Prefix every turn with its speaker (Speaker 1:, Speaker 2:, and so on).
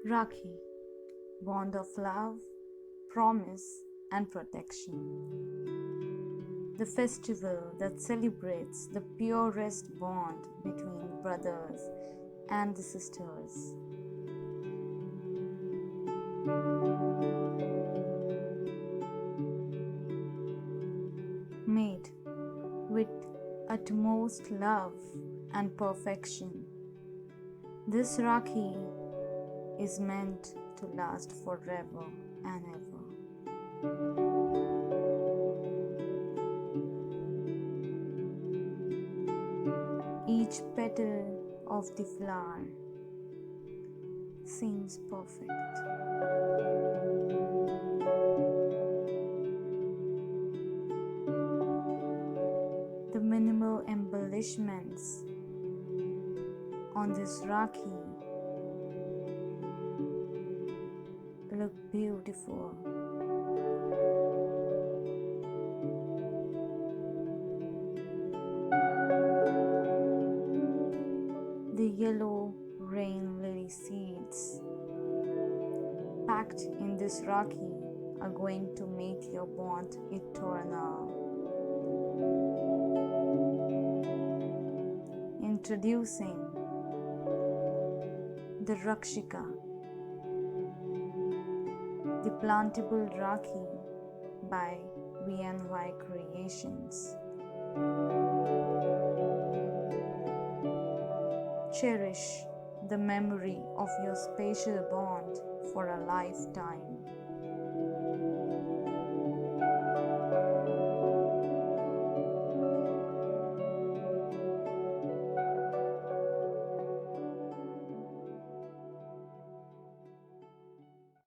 Speaker 1: Rakhi, bond of love, promise, and protection. The festival that celebrates the purest bond between brothers and the sisters. Made with utmost love and perfection, this Rakhi is meant to last forever and ever. Each petal of the flower seems perfect. The minimal embellishments on this Rakhi look beautiful. The yellow rain lily seeds packed in this Rakhi are going to make your bond eternal. Introducing the Rakshika, the Plantable Rakhi by v&ycreations. Cherish the memory of your special bond for a lifetime.